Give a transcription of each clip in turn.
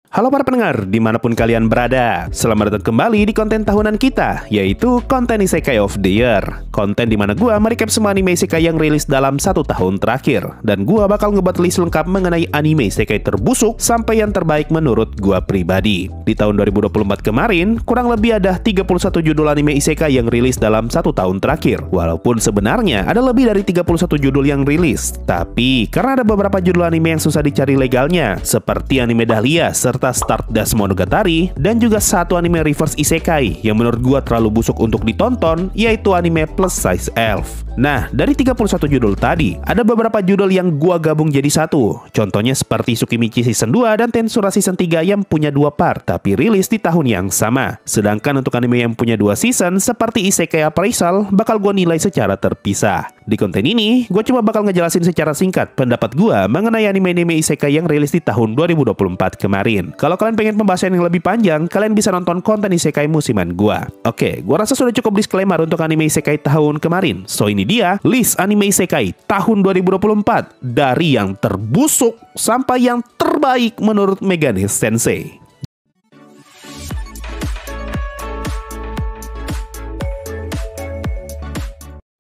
Halo para pendengar, dimanapun kalian berada. Selamat datang kembali di konten tahunan kita, yaitu konten Isekai of the Year. Konten dimana gua merecap semua anime Isekai yang rilis dalam 1 tahun terakhir. Dan gua bakal ngebuat list lengkap mengenai anime Isekai terbusuk sampai yang terbaik menurut gua pribadi. Di tahun 2024 kemarin, kurang lebih ada 31 judul anime Isekai yang rilis dalam 1 tahun terakhir. Walaupun sebenarnya ada lebih dari 31 judul yang rilis. Tapi, karena ada beberapa judul anime yang susah dicari legalnya, seperti anime Dahlia, serta Stardust Monogatari, dan juga satu anime reverse isekai yang menurut gua terlalu busuk untuk ditonton, yaitu anime Plus Size Elf. Nah, dari 31 judul tadi, ada beberapa judul yang gua gabung jadi satu. Contohnya seperti Tsukimichi Season 2 dan Tensura Season 3 yang punya 2 part, tapi rilis di tahun yang sama. Sedangkan untuk anime yang punya 2 season, seperti Isekai Appraisal, bakal gua nilai secara terpisah. Di konten ini, gue cuma bakal ngejelasin secara singkat pendapat gue mengenai anime-anime Isekai yang rilis di tahun 2024 kemarin. Kalau kalian pengen pembahasan yang lebih panjang, kalian bisa nonton konten Isekai musiman gue. Oke, gue rasa sudah cukup disclaimer untuk anime Isekai tahun kemarin. So ini dia list anime Isekai tahun 2024 dari yang terbusuk sampai yang terbaik menurut Megane Sensei.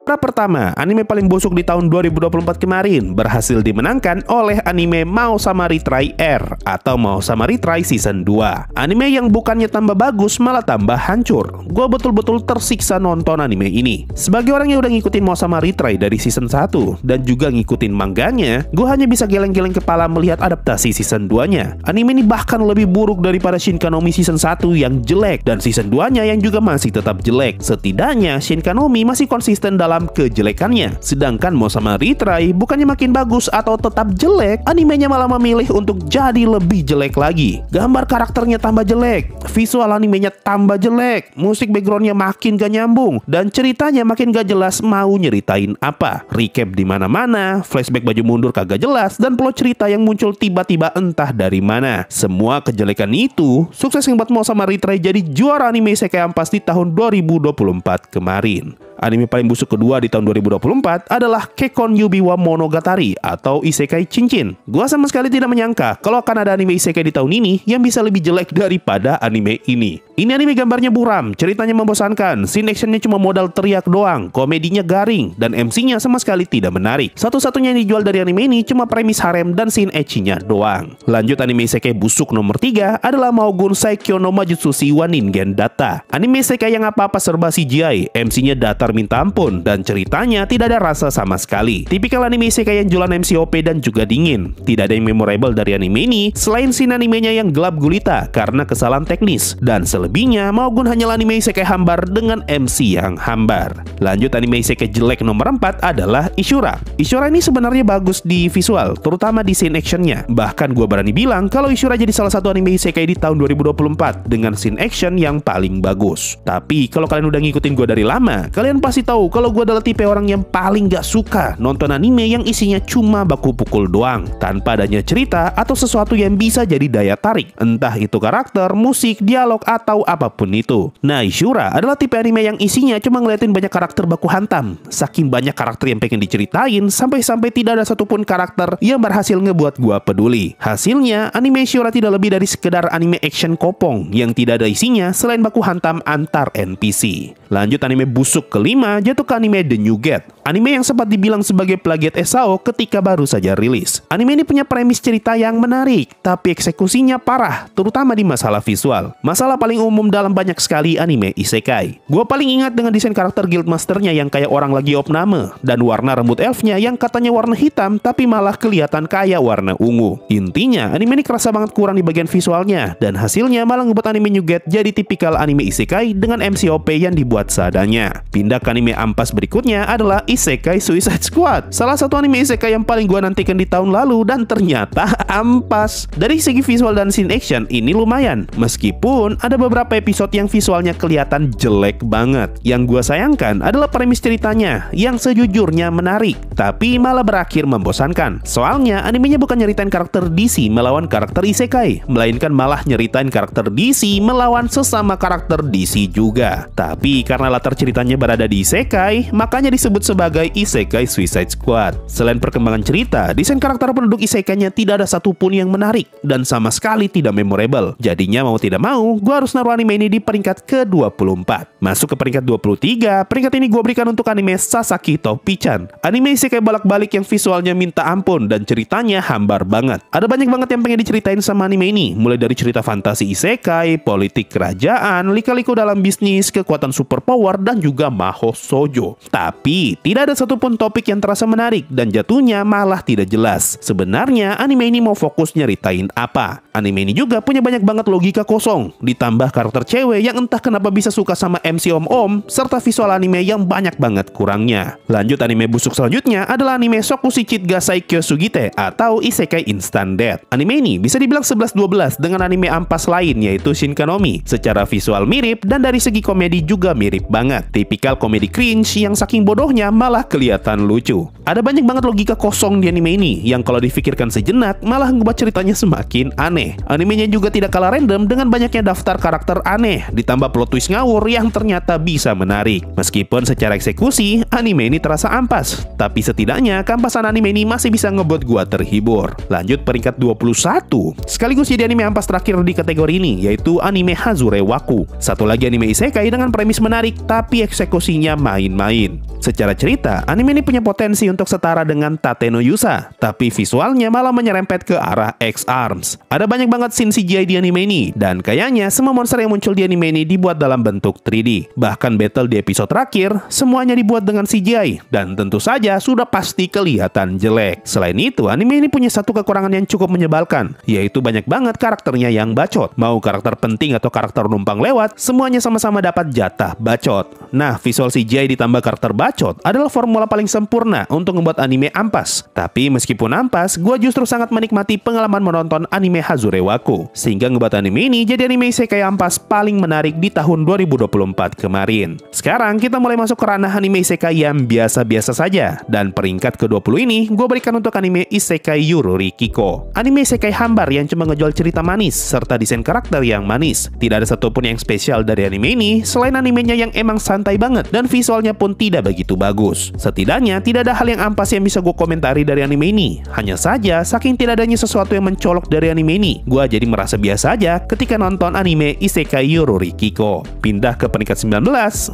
Pertama, anime paling busuk di tahun 2024 kemarin berhasil dimenangkan oleh anime Mao Sama Retry R atau Mao Sama Retry Season 2. Anime yang bukannya tambah bagus malah tambah hancur. Gue betul-betul tersiksa nonton anime ini. Sebagai orang yang udah ngikutin Mao Sama Retry dari Season 1 dan juga ngikutin manganya, gue hanya bisa geleng-geleng kepala melihat adaptasi Season 2-nya. Anime ini bahkan lebih buruk daripada Shinkanomi Season 1 yang jelek dan Season 2-nya yang juga masih tetap jelek. Setidaknya Shinkanomi masih konsisten dalam kejelekannya, sedangkan Mao Sama Retry bukannya makin bagus atau tetap jelek, animenya malah memilih untuk jadi lebih jelek lagi. Gambar karakternya tambah jelek, visual animenya tambah jelek, musik backgroundnya makin gak nyambung, dan ceritanya makin gak jelas mau nyeritain apa. Recap di mana-mana, flashback baju mundur kagak jelas, dan plot cerita yang muncul tiba-tiba entah dari mana. Semua kejelekan itu sukses membuat Mao Sama Retry jadi juara anime Isekai Ampas di tahun 2024 kemarin. Anime paling busuk kedua di tahun 2024 adalah Kekkon Yubiwa Monogatari atau Isekai Cincin. Gua sama sekali tidak menyangka kalau akan ada anime Isekai di tahun ini yang bisa lebih jelek daripada anime ini. Ini anime gambarnya buram, ceritanya membosankan, scene actionnya cuma modal teriak doang, komedinya garing, dan MC-nya sama sekali tidak menarik. Satu-satunya yang dijual dari anime ini cuma premis harem dan scene ecchi-nya doang. Lanjut, anime Isekai busuk nomor 3 adalah Maogun Saikyo no Majutsushi wa Ningen Data. Anime Isekai yang apa-apa serba CGI, MC-nya datar minta ampun, dan ceritanya tidak ada rasa sama sekali. Tipikal anime Isekai yang jualan MC OP dan juga dingin. Tidak ada yang memorable dari anime ini selain scene animenya yang gelap gulita karena kesalahan teknis, dan selebihnya Maogun hanyalah anime Isekai hambar dengan MC yang hambar. Lanjut, anime Isekai jelek nomor 4 adalah Ishura. Ishura ini sebenarnya bagus di visual, terutama di scene actionnya. Bahkan gue berani bilang kalau Ishura jadi salah satu anime Isekai di tahun 2024 dengan scene action yang paling bagus. Tapi kalau kalian udah ngikutin gue dari lama, kalian pasti tahu kalau gue adalah tipe orang yang paling gak suka nonton anime yang isinya cuma baku pukul doang, tanpa adanya cerita atau sesuatu yang bisa jadi daya tarik, entah itu karakter, musik, dialog, atau apapun itu. Nah, Ishura adalah tipe anime yang isinya cuma ngeliatin banyak karakter baku hantam. Saking banyak karakter yang pengen diceritain, sampai-sampai tidak ada satupun karakter yang berhasil ngebuat gue peduli. Hasilnya, anime Ishura tidak lebih dari sekedar anime action kopong yang tidak ada isinya selain baku hantam antar NPC. Lanjut, anime busuk kelima jatuh ke anime The New Gate. Anime yang sempat dibilang sebagai plagiat SAO ketika baru saja rilis. Anime ini punya premis cerita yang menarik, tapi eksekusinya parah, terutama di masalah visual. Masalah paling umum dalam banyak sekali anime Isekai. Gua paling ingat dengan desain karakter Guildmasternya yang kayak orang lagi opname, dan warna rambut elfnya yang katanya warna hitam tapi malah kelihatan kayak warna ungu. Intinya, anime ini kerasa banget kurang di bagian visualnya, dan hasilnya malah ngebuat anime New Gate jadi tipikal anime Isekai dengan MCOP yang dibuat seadanya. Pindah ke anime ampas berikutnya adalah Isekai Suicide Squad. Salah satu anime Isekai yang paling gua nantikan di tahun lalu, dan ternyata ampas. Dari segi visual dan scene action ini lumayan, meskipun ada beberapa episode yang visualnya kelihatan jelek banget. Yang gua sayangkan adalah premis ceritanya yang sejujurnya menarik, tapi malah berakhir membosankan. Soalnya animenya bukan nyeritain karakter DC melawan karakter Isekai, melainkan malah nyeritain karakter DC melawan sesama karakter DC juga. Tapi karena latar ceritanya berada di Isekai, makanya disebut sebagai sebagai Isekai Suicide Squad. Selain perkembangan cerita, desain karakter penduduk isekai-nya tidak ada satupun yang menarik dan sama sekali tidak memorable. Jadinya mau tidak mau, gue harus naruh anime ini di peringkat ke-24. Masuk ke peringkat 23, peringkat ini gue berikan untuk anime Sasaki to Pichan. Anime isekai balak-balik yang visualnya minta ampun dan ceritanya hambar banget. Ada banyak banget yang pengen diceritain sama anime ini, mulai dari cerita fantasi isekai, politik kerajaan, lika-liku dalam bisnis, kekuatan superpower, dan juga maho shoujo. Tapi, tidak ada satupun topik yang terasa menarik dan jatuhnya malah tidak jelas. Sebenarnya, anime ini mau fokus nyeritain apa? Anime ini juga punya banyak banget logika kosong, ditambah karakter cewek yang entah kenapa bisa suka sama MC om-om, serta visual anime yang banyak banget kurangnya. Lanjut anime busuk selanjutnya adalah anime Sokushichit Gasai Kyosugite atau Isekai Instant Death. Anime ini bisa dibilang 11-12 dengan anime ampas lain yaitu Shinkanomi. Secara visual mirip dan dari segi komedi juga mirip banget. Tipikal komedi cringe yang saking bodohnya malah kelihatan lucu. Ada banyak banget logika kosong di anime ini yang kalau difikirkan sejenak malah ngebuat ceritanya semakin aneh. Animenya juga tidak kalah random dengan banyaknya daftar karakter aneh ditambah plot twist ngawur yang ternyata bisa menarik. Meskipun secara eksekusi anime ini terasa ampas, tapi setidaknya keampasan anime ini masih bisa ngebuat gua terhibur. Lanjut peringkat 21, sekaligus jadi anime ampas terakhir di kategori ini, yaitu anime Hazure Waku. Satu lagi anime isekai dengan premis menarik, tapi eksekusinya main-main. Secara cerita, anime ini punya potensi untuk setara dengan Tate no Yusa, tapi visualnya malah menyerempet ke arah X-Arms. Ada banyak banget scene CGI di anime ini, dan kayaknya semua monster yang muncul di anime ini dibuat dalam bentuk 3D. Bahkan battle di episode terakhir, semuanya dibuat dengan CGI, dan tentu saja sudah pasti kelihatan jelek. Selain itu, anime ini punya satu kekurangan yang cukup menyebalkan, yaitu banyak banget karakternya yang bacot. Mau karakter penting atau karakter numpang lewat, semuanya sama-sama dapat jatah bacot. Nah, visual CGI ditambah karakter bacot adalah formula paling sempurna untuk membuat anime ampas. Tapi meskipun ampas, gue justru sangat menikmati pengalaman menonton anime Hazure Waku, sehingga ngebuat anime ini jadi anime isekai ampas paling menarik di tahun 2024 kemarin. Sekarang kita mulai masuk ke ranah anime isekai yang biasa-biasa saja, dan peringkat ke-20 ini gue berikan untuk anime Isekai Yururi Kiko. Anime isekai hambar yang cuma ngejual cerita manis serta desain karakter yang manis. Tidak ada satupun yang spesial dari anime ini selain animenya yang emang santai banget dan visualnya pun tidak begitu bagus. Setidaknya tidak ada hal yang ampas yang bisa gue komentari dari anime ini. Hanya saja saking tidak adanya sesuatu yang mencolok dari anime ini, gue jadi merasa biasa aja ketika nonton anime Isekai Yururi Kiko. Pindah ke peringkat 19,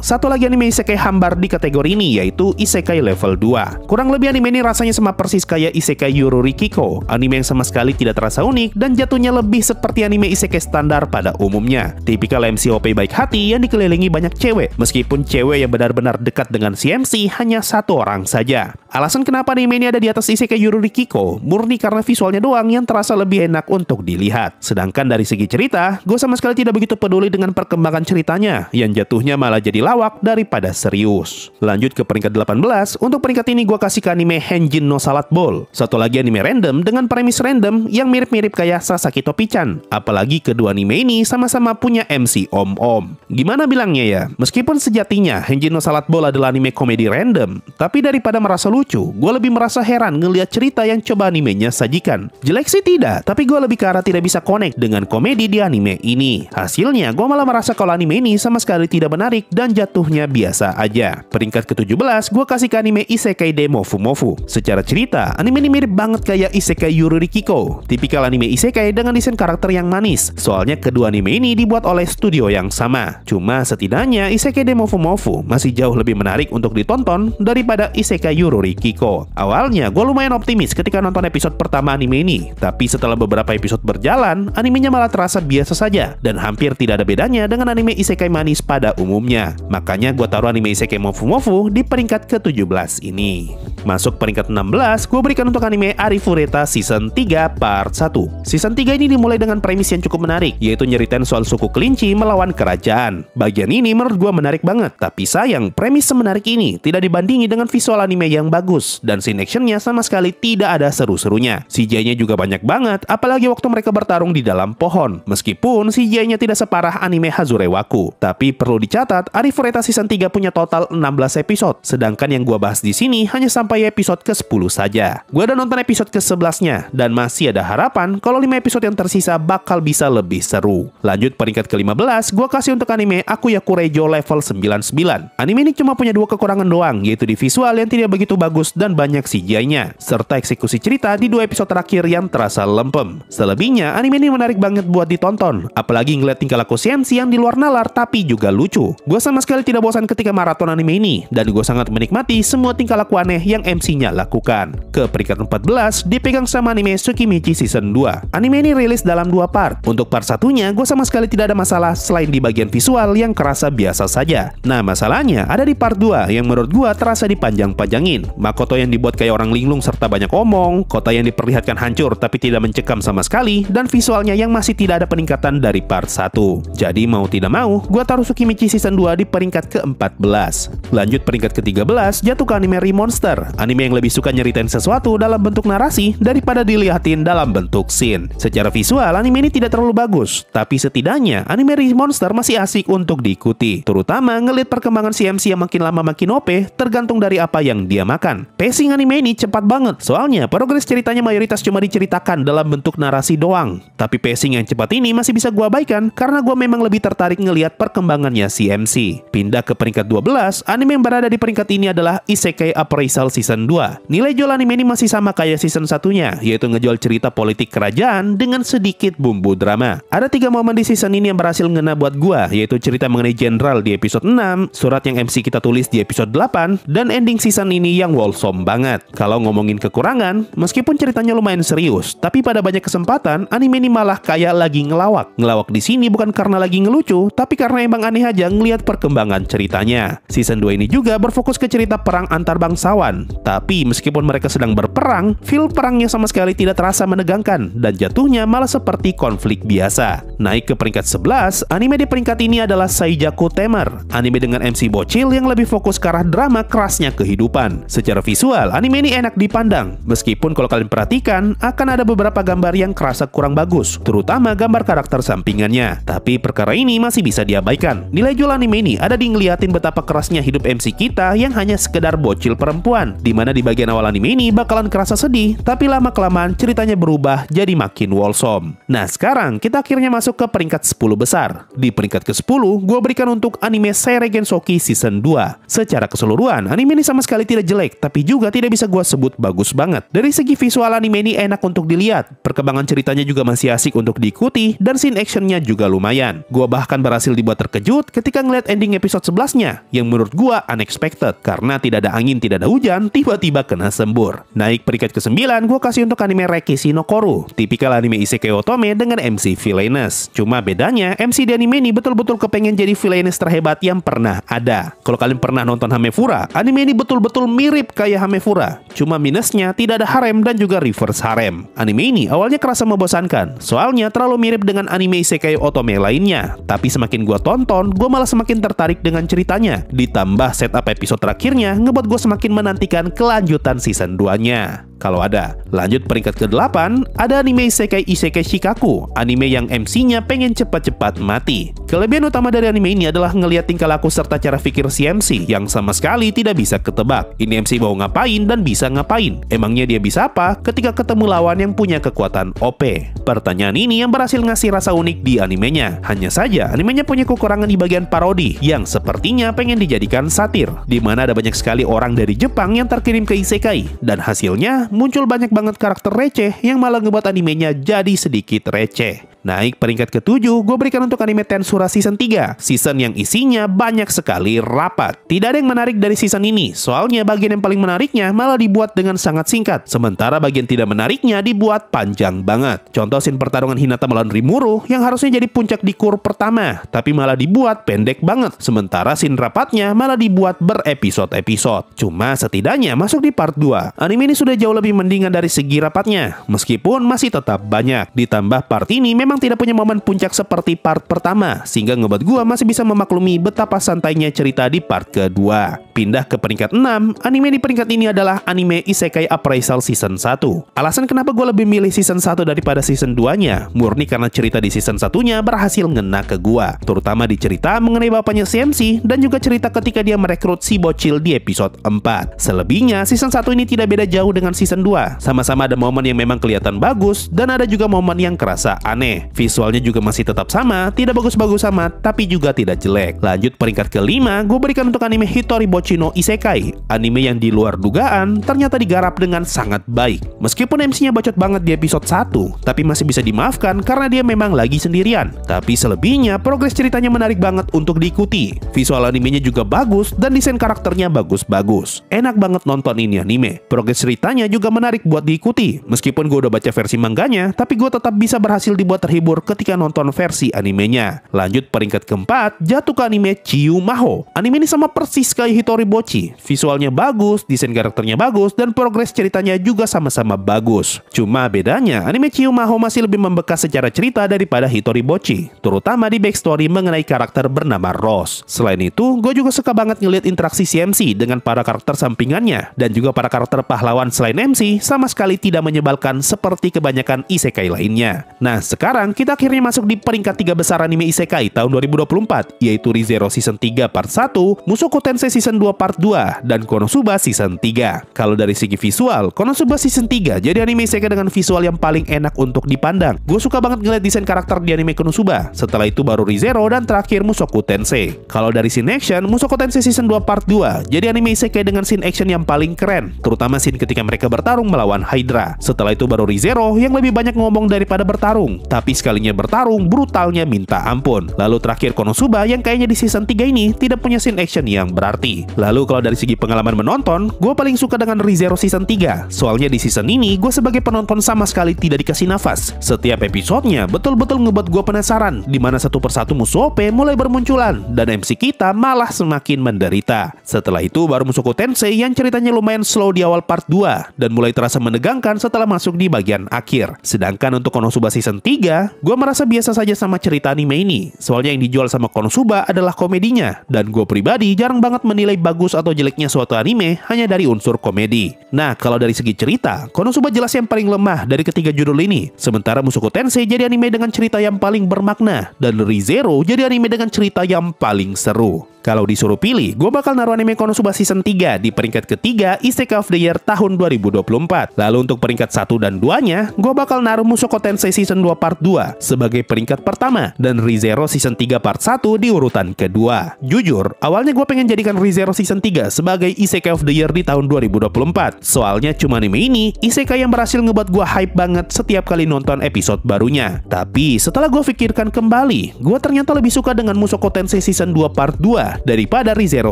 satu lagi anime isekai hambar di kategori ini yaitu Isekai Level 2. Kurang lebih anime ini rasanya sama persis kayak Isekai Yururi Kiko, anime yang sama sekali tidak terasa unik dan jatuhnya lebih seperti anime isekai standar pada umumnya. Tipikal MC OP baik hati yang dikelilingi banyak cewek, meskipun cewek yang benar-benar dekat dengan si MC hanya satu orang saja. Alasan kenapa anime ini ada di atas Isekai Yururi Kiko murni karena visualnya doang yang terasa lebih enak untuk dilihat. Sedangkan dari segi cerita, gue sama sekali tidak begitu peduli dengan perkembangan ceritanya, yang jatuhnya malah jadi lawak daripada serius. Lanjut ke peringkat 18, untuk peringkat ini gue kasih ke anime Henjin no Salad Ball. Satu lagi anime random dengan premis random yang mirip-mirip kayak Sasaki to Pichan. Apalagi kedua anime ini sama-sama punya MC om-om. Gimana bilangnya ya? Meskipun sejatinya Henjin no Salad Ball adalah anime komedi random, tapi daripada merasa lucu, gue lebih merasa heran ngelihat cerita yang coba animenya sajikan. Jelek sih tidak, tapi gue lebih ke arah tidak bisa connect dengan komedi di anime ini. Hasilnya, gue malah merasa kalau anime ini sama sekali tidak menarik dan jatuhnya biasa aja. Peringkat ke-17, gue kasih ke anime Isekai de Mofu Mofu. Secara cerita, anime ini mirip banget kayak Isekai Yururi Kiko, tipikal anime isekai dengan desain karakter yang manis. Soalnya kedua anime ini dibuat oleh studio yang sama. Cuma setidaknya Isekai de Mofu Mofu masih jauh lebih menarik untuk ditonton daripada Isekai Yururi Kiko. Awalnya, gue lumayan optimis ketika nonton episode pertama anime ini, tapi setelah beberapa episode berjalan, animenya malah terasa biasa saja dan hampir tidak ada bedanya dengan anime isekai manis pada umumnya. Makanya gue taruh anime Isekai Mofu Mofu di peringkat ke-17 ini. Masuk peringkat 16, gue berikan untuk anime Arifureta Season 3 Part 1. Season 3 ini dimulai dengan premis yang cukup menarik, yaitu nyeritain soal suku kelinci melawan kerajaan. Bagian ini menurut gue menarik banget, tapi sayang premis semenarik ini tidak dibandingi dengan visual anime yang bagus bagus, dan scene actionnya sama sekali tidak ada seru-serunya. CGI-nya juga banyak banget, apalagi waktu mereka bertarung di dalam pohon. Meskipun CGI-nya tidak separah anime Hazurewaku. Tapi perlu dicatat, Arifureta Season 3 punya total 16 episode, sedangkan yang gua bahas di sini hanya sampai episode ke-10 saja. Gua udah nonton episode ke-11-nya, dan masih ada harapan kalau 5 episode yang tersisa bakal bisa lebih seru. Lanjut peringkat ke-15, gua kasih untuk anime Akuyakureijo level 99. Anime ini cuma punya 2 kekurangan doang, yaitu di visual yang tidak begitu bagus dan banyak CGI-nya, serta eksekusi cerita di 2 episode terakhir yang terasa lempem. Selebihnya, anime ini menarik banget buat ditonton, apalagi ngeliat tingkah laku CMC yang di luar nalar tapi juga lucu. Gua sama sekali tidak bosan ketika maraton anime ini, dan gua sangat menikmati semua tingkah laku aneh yang MC-nya lakukan. Ke peringkat 14, dipegang sama anime Tsukimichi Season 2. Anime ini rilis dalam 2 part. Untuk part satunya, gua sama sekali tidak ada masalah selain di bagian visual yang kerasa biasa saja. Nah, masalahnya ada di part 2 yang menurut gua terasa dipanjang-panjangin. Makoto yang dibuat kayak orang linglung serta banyak omong, kota yang diperlihatkan hancur tapi tidak mencekam sama sekali, dan visualnya yang masih tidak ada peningkatan dari part 1. Jadi mau tidak mau, gua taruh Tsukimichi Season 2 di peringkat ke-14. Lanjut peringkat ke-13, jatuh ke anime Remonster. Anime yang lebih suka nyeritain sesuatu dalam bentuk narasi daripada dilihatin dalam bentuk scene. Secara visual, anime ini tidak terlalu bagus, tapi setidaknya anime Remonster masih asik untuk diikuti, terutama ngelihat perkembangan CMC yang makin lama makin OP tergantung dari apa yang dia makan. Pacing anime ini cepat banget, soalnya progres ceritanya mayoritas cuma diceritakan dalam bentuk narasi doang. Tapi pacing yang cepat ini masih bisa gua abaikan karena gua memang lebih tertarik ngelihat perkembangannya CMC. Pindah ke peringkat 12, anime yang berada di peringkat ini adalah Isekai Appraisal Season 2. Nilai jual anime ini masih sama kayak season satunya, yaitu ngejual cerita politik kerajaan dengan sedikit bumbu drama. Ada 3 momen di season ini yang berhasil ngena buat gua, yaitu cerita mengenai jenderal di episode 6, surat yang MC kita tulis di episode 8, dan ending season ini yang wholesome banget. Kalau ngomongin kekurangan, meskipun ceritanya lumayan serius, tapi pada banyak kesempatan anime ini malah kayak lagi ngelawak. Ngelawak di sini bukan karena lagi ngelucu, tapi karena emang aneh aja ngelihat perkembangan ceritanya. Season 2 ini juga berfokus ke cerita perang antar bangsawan, tapi meskipun mereka sedang berperang, feel perangnya sama sekali tidak terasa menegangkan, dan jatuhnya malah seperti konflik biasa. Naik ke peringkat 11, anime di peringkat ini adalah Saijaku Temer, anime dengan MC bocil yang lebih fokus ke arah drama kerasnya kehidupan. Secara visual, anime ini enak dipandang, meskipun kalau kalian perhatikan, akan ada beberapa gambar yang kerasa kurang bagus, terutama gambar karakter sampingannya. Tapi perkara ini masih bisa diabaikan. Nilai jual anime ini ada di ngeliatin betapa kerasnya hidup MC kita yang hanya sekedar bocil perempuan, dimana di bagian awal anime ini bakalan kerasa sedih, tapi lama-kelamaan ceritanya berubah jadi makin wholesome. Nah, sekarang kita akhirnya masuk ke peringkat 10 besar. Di peringkat ke-10, gue berikan untuk anime Seiregen Soki Season 2. Secara keseluruhan, anime ini sama sekali tidak jelek, tapi juga tidak bisa gue sebut bagus banget. Dari segi visual, anime ini enak untuk dilihat, perkembangan ceritanya juga masih asik untuk diikuti, dan scene actionnya juga lumayan. Gue bahkan berhasil dibuat terkejut ketika ngeliat ending episode 11-nya, yang menurut gue unexpected, karena tidak ada angin, tidak ada hujan, tiba-tiba kena sembur. Naik peringkat ke-9, gue kasih untuk anime Rekishi no Koru, tipikal anime isekai otome dengan MC villainous. Cuma bedanya, MC di anime ini betul-betul kepengen jadi villainous terhebat yang pernah ada. Kalau kalian pernah nonton Hamefura, anime ini betul-betul mirip kayak Hamefura. Cuma minusnya tidak ada harem dan juga reverse harem. Anime ini awalnya kerasa membosankan, soalnya terlalu mirip dengan anime isekai otome lainnya. Tapi semakin gue tonton, gue malah semakin tertarik dengan ceritanya. Ditambah setup episode terakhirnya, ngebuat gue semakin menantikan kelanjutan season 2-nya. Kalau ada. Lanjut peringkat ke-8, ada anime Isekai Shikaku, anime yang MC-nya pengen cepat-cepat mati. Kelebihan utama dari anime ini adalah ngelihat tingkah laku serta cara pikir si MC yang sama sekali tidak bisa ketebak. Ini MC mau ngapain dan bisa ngapain. Emangnya dia bisa apa ketika ketemu lawan yang punya kekuatan OP? Pertanyaan ini yang berhasil ngasih rasa unik di animenya. Hanya saja, animenya punya kekurangan di bagian parodi yang sepertinya pengen dijadikan satir, di mana ada banyak sekali orang dari Jepang yang terkirim ke Isekai, dan hasilnya muncul banyak banget karakter receh yang malah ngebuat animenya jadi sedikit receh. Naik peringkat ke-7, gue berikan untuk anime Tensura Season 3, season yang isinya banyak sekali rapat. Tidak ada yang menarik dari season ini, soalnya bagian yang paling menariknya malah dibuat dengan sangat singkat, sementara bagian tidak menariknya dibuat panjang banget. Contoh scene pertarungan Hinata melawan Rimuru yang harusnya jadi puncak di kur pertama, tapi malah dibuat pendek banget, sementara scene rapatnya malah dibuat berepisode-episode. Cuma setidaknya masuk di part 2, anime ini sudah jauh lebih mendingan dari segi rapatnya, meskipun masih tetap banyak. Ditambah part ini memang memang tidak punya momen puncak seperti part pertama, sehingga ngebuat gue masih bisa memaklumi betapa santainya cerita di part kedua. Pindah ke peringkat 6, anime di peringkat ini adalah anime Isekai Appraisal Season 1. Alasan kenapa gue lebih milih Season 1 daripada Season 2-nya, murni karena cerita di Season 1-nya berhasil ngena ke gue. Terutama di cerita mengenai bapaknya si MC, dan juga cerita ketika dia merekrut si bocil di episode 4. Selebihnya, Season 1 ini tidak beda jauh dengan Season 2. Sama-sama ada momen yang memang kelihatan bagus, dan ada juga momen yang kerasa aneh. Visualnya juga masih tetap sama, tidak bagus-bagus amat, tapi juga tidak jelek. Lanjut peringkat ke-5, gue berikan untuk anime Hitori Bochi no Isekai. Anime yang di luar dugaan, ternyata digarap dengan sangat baik. Meskipun MC-nya bacot banget di episode 1, tapi masih bisa dimaafkan karena dia memang lagi sendirian. Tapi selebihnya, progres ceritanya menarik banget untuk diikuti. Visual animenya juga bagus, dan desain karakternya bagus-bagus. Enak banget nonton ini anime. Progres ceritanya juga menarik buat diikuti. Meskipun gue udah baca versi mangganya, tapi gue tetap bisa berhasil dibuat terhibur ketika nonton versi animenya. Lanjut peringkat ke-4, jatuh ke anime Chiyu Maho. Anime ini sama persis kayak Hitori Bochi. Visualnya bagus, desain karakternya bagus, dan progres ceritanya juga sama-sama bagus. Cuma bedanya, anime Chiyu Maho masih lebih membekas secara cerita daripada Hitori Bochi, terutama di backstory mengenai karakter bernama Rose. Selain itu, gue juga suka banget ngeliat interaksi si MC dengan para karakter sampingannya, dan juga para karakter pahlawan selain MC sama sekali tidak menyebalkan seperti kebanyakan isekai lainnya. Nah, sekarang kita akhirnya masuk di peringkat 3 besar anime isekai tahun 2024, yaitu Re:Zero Season 3 Part 1, Mushoku Tensei Season 2 Part 2, dan Konosuba Season 3. Kalau dari segi visual, Konosuba Season 3 jadi anime isekai dengan visual yang paling enak untuk dipandang. Gue suka banget ngeliat desain karakter di anime Konosuba. Setelah itu baru Re:Zero, dan terakhir Mushoku Tensei. Kalau dari scene action, Mushoku Tensei Season 2 Part 2 jadi anime isekai dengan scene action yang paling keren, terutama scene ketika mereka bertarung melawan Hydra. Setelah itu baru Re:Zero yang lebih banyak ngomong daripada bertarung, tapi sekalinya bertarung brutalnya minta ampun. Lalu terakhir Konosuba yang kayaknya di Season 3 ini tidak punya scene action yang berarti. Lalu kalau dari segi pengalaman menonton, gue paling suka dengan Re:Zero Season 3. Soalnya di season ini gue sebagai penonton sama sekali tidak dikasih nafas. Setiap episodenya betul-betul ngebuat gue penasaran di mana satu persatu musuh OP mulai bermunculan, dan MC kita malah semakin menderita. Setelah itu baru Mushoku Tensei yang ceritanya lumayan slow di awal part 2 dan mulai terasa menegangkan setelah masuk di bagian akhir. Sedangkan untuk Konosuba Season 3, gue merasa biasa saja sama cerita anime ini. Soalnya yang dijual sama Konosuba adalah komedinya, dan gue pribadi jarang banget menilai bagus atau jeleknya suatu anime hanya dari unsur komedi. Nah, kalau dari segi cerita, Konosuba jelas yang paling lemah dari ketiga judul ini. Sementara Mushoku Tensei jadi anime dengan cerita yang paling bermakna, dan Re:Zero jadi anime dengan cerita yang paling seru. Kalau disuruh pilih, gue bakal naruh anime Konosuba Season 3 di peringkat ketiga Isekai of the Year tahun 2024. Lalu untuk peringkat 1 dan 2-nya, gue bakal naruh Mushoku Tensei Season 2 Part 2 sebagai peringkat pertama, dan Re:Zero Season 3 Part 1 di urutan kedua. Jujur, awalnya gue pengen jadikan Re:Zero Season 3 sebagai Isekai of the Year di tahun 2024. Soalnya cuma anime ini, isekai yang berhasil ngebuat gue hype banget setiap kali nonton episode barunya. Tapi setelah gue pikirkan kembali, gue ternyata lebih suka dengan Mushoku Tensei Season 2 Part 2 daripada Re:Zero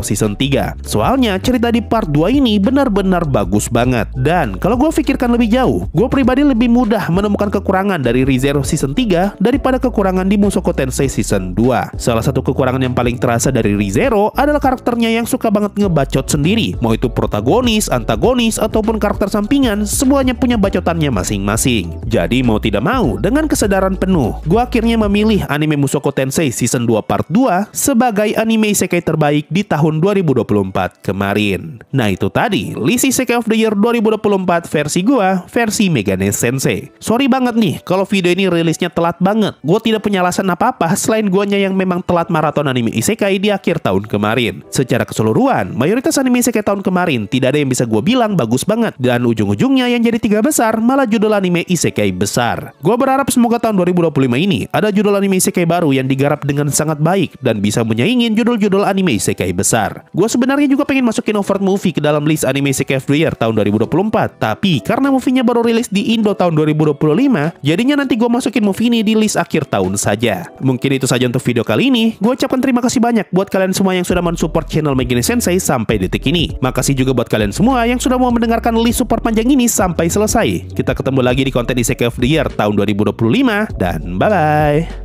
Season 3. Soalnya cerita di part 2 ini benar-benar bagus banget. Dan kalau gue pikirkan lebih jauh, gue pribadi lebih mudah menemukan kekurangan dari Re:Zero Season 3 daripada kekurangan di Mushoku Tensei Season 2. Salah satu kekurangan yang paling terasa dari Re:Zero adalah karakternya yang suka banget ngebacot sendiri. Mau itu protagonis, antagonis, ataupun karakter sampingan, semuanya punya bacotannya masing-masing. Jadi mau tidak mau, dengan kesadaran penuh, gue akhirnya memilih anime Mushoku Tensei Season 2 Part 2 sebagai anime isekai terbaik di tahun 2024 kemarin. Nah, itu tadi list Isekai of the Year 2024 versi gua, versi Megane Sensei. Sorry banget nih kalau video ini rilisnya telat banget. Gue tidak punya alasan apa-apa selain guanya yang memang telat maraton anime isekai di akhir tahun kemarin. Secara keseluruhan, mayoritas anime isekai tahun kemarin tidak ada yang bisa gue bilang bagus banget, dan ujung-ujungnya yang jadi 3 besar malah judul anime isekai besar. Gue berharap semoga tahun 2025 ini ada judul anime isekai baru yang digarap dengan sangat baik dan bisa menyaingin judul-judul anime isekai besar. Gue sebenarnya juga pengen masukin Overt Movie ke dalam list anime Isekai of the Year tahun 2024, tapi karena movie-nya baru rilis di Indo tahun 2025, jadinya nanti gue masukin movie ini di list akhir tahun saja. Mungkin itu saja untuk video kali ini. Gue ucapkan terima kasih banyak buat kalian semua yang sudah mensupport channel Megane Sensei sampai detik ini. Makasih juga buat kalian semua yang sudah mau mendengarkan list support panjang ini sampai selesai. Kita ketemu lagi di konten Isekai of the Year tahun 2025, dan bye-bye.